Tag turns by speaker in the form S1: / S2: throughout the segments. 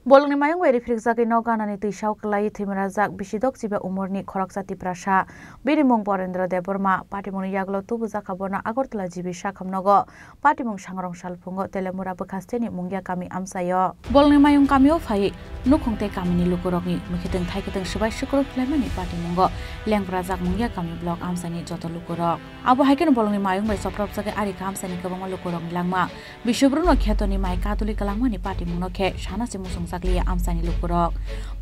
S1: Bolongni Mayung bai Riphirikjagwi Nok Ganani Twisa Kwlaiwi Thowimwrajak Bisidokchiba Omarni Khoroksa Tiprasa Bini Mung Parendra Debbarma Patimungni Yakulo Tubujakha Bono Agartala Sakham Nogo Patimung Sangrongsal Phungo Teliamura Bwkhaksteni Mungiakami Amchaio Bolongni Mayung kamio phai nukhungte kamini lukurokni mukheteng thaiketeng sibai sukrok khlaimani Patimungo Lengrajak Mungiakami blok Amchaini joto lukurok abo haiken Bolongni Mayung bai soprobjage ari Amchaini kabangma lukurokni langma Bisubruno khetoni mai katuli kalangmani Patimungno khe sanase musung sakliya Amchaini lukurok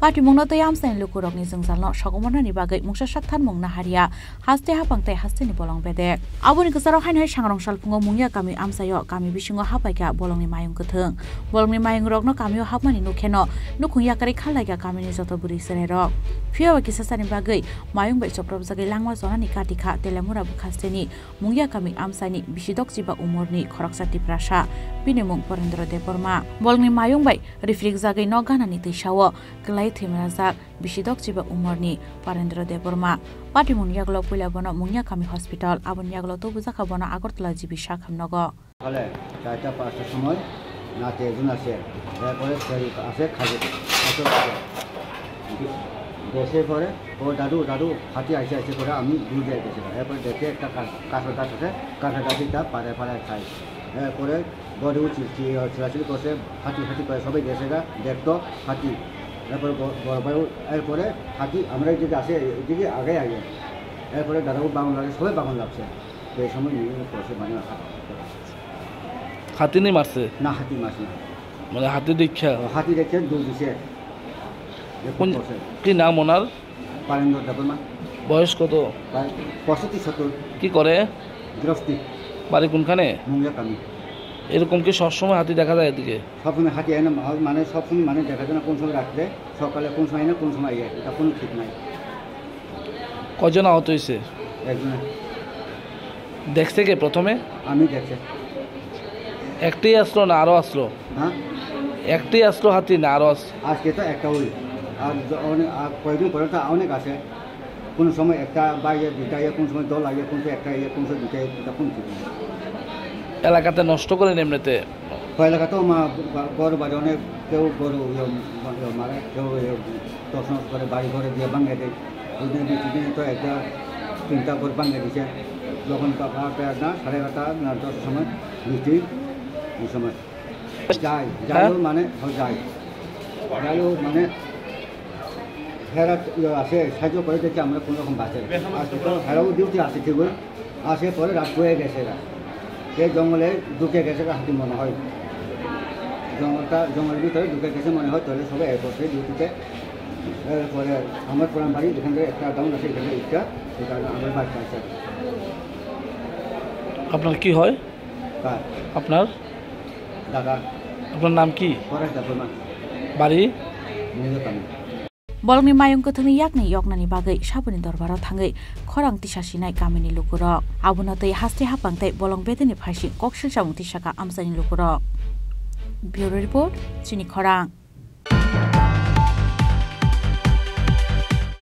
S1: Patimungno tei Amchaini lukurokni jungjalno sogomarnani bagai mungsa sakthan mungna haria haste hapangtai hasteni bolong bedek aboni kusarok hainai Sangrongsal Phungo Mungiakami Amchaio kami bisingo hapaika Bolongni Mayung kotheng Bolongni Mayung rokno kamio hapmani nukheno nukhungyakai khalaiga kamini joto buri sererok phiawa kisasani bagai Mayung bai soprobjage langma jonani katikha Teliamura Bwkhaksteni Mungiakami Amchaini Bisidokchiba Omarni Khoroksa Tiprasa Bini Mung Parendra Debbarma Bolongni Mayung bai Riphirikjagwi Nok Ganani Twisa Kwlaiwi Thowimwrajak Bisidokchiba Omarni Parendra Debbarma Patimung Yakulo Bono Mungiakami Hospital abon Yakulo Tubujakha Bono Agartala Sakham Nogo
S2: সকালে 4টা-5টার সময় নাতে একজন আসে এরপরে আসে খাবে দেশে পরে ও দাদু হাতি আসে করে আমি দুধ দিয়ে গেছিলাম এরপরে দেখে একটা কাঁঠাল গাছ আছে কাঁঠাল গাছটা পাড়ায় খাই এরপরে গরু চিলাচিলি করছে হাতি করে সবাই দেশে দেখতো হাতি এরপরে এরপরে হাতি আমরা এদিকে আসে এদিকে আগে এরপরে দাদাও বাগান লাগে সবাই বাগান লাগছে তো এই সময় নিয়ে করছে মানে
S3: হাতি নেই মারছে
S2: না হাতি মারছে না
S3: মানে হাতি দেখে দুধ দিছে কি নাম ওনার
S2: পারেন্দ্র দেববর্মা
S3: বয়স কত
S2: 65-70
S3: কি করে
S2: গৃহস্থী
S3: বাড়ি কোনখানে
S2: মুঙ্গিয়াকামি
S3: এরকম কি সবসময় হাতি দেখা যায় এদিকে
S2: সবসময় হাতি আয় না মানে সবসময় মানে দেখা যায় না কোন সময় রাখতে সকালে কোন সময় না কোন সময় এটা কোনো ঠিক নাই
S3: কজন আহত হয়েছে
S2: একজন
S3: দেখছে কে প্রথমে
S2: আমি দেখছি
S3: একটাই আসলো না আরো আসলো
S2: হ্যাঁ
S3: একটাই আসলো হাতি না আরো
S2: আজকে তো একটা ওই আর কয়েকদিন পরে তো অনেক আছে কোন সময় একটা বা দুটা কোন সময় দল লাগে কোন সময় একটা কোন সময় দুটা এটা কোন ঠিক নেই
S3: এলাকাতে নষ্ট করে এমনিতে
S2: এলাকাতেও গরু বাড়ি অনেক কেউ গরু মারে কেউ দর্শন করে বাড়ি ঘরে দিয়ে ভাঙে দেয় ওই দিনে তো একটা 3টা ঘর ভাঙে দিচ্ছে যখন না 11:30 না 10টার সময় বৃষ্টি এই সময় যাইও মানে হেরা আসে সাহায্য করে দেখি আমরা কোনো রকম বাঁচে আজকে তো হেরাও ডিউটি আসে ঠিকই আসে পরে রাত হয়ে গেছে এরা সে জঙ্গলে ঢুকে গেছে হাতি মনে হয় জঙ্গলের ভিতরে ঢুকে গেছে মনে হয় তাহলে সবাই এরপরে ডিউটিতে এরপরে আমার পুরান বাড়ি যেখান থেকে একটা ডাউন আছে এখানে ইচ্ছা সেই কারণে আমার বাড়িতে আছে
S3: আপনার কি হয় আপনার
S2: দাদা
S3: আপনার নাম কি
S2: Debbarma
S3: বাড়ি
S2: Mungiakami
S1: Bolongni Mayung kothongni yakni yoknani bagai saboni dorbaro thangai khorang tisasinai kamini lukurok abono tei haste hapangtai bolong bedeni phaisi koksil samung tisaka Amchaini lukurok Bureau Report Chini Khorang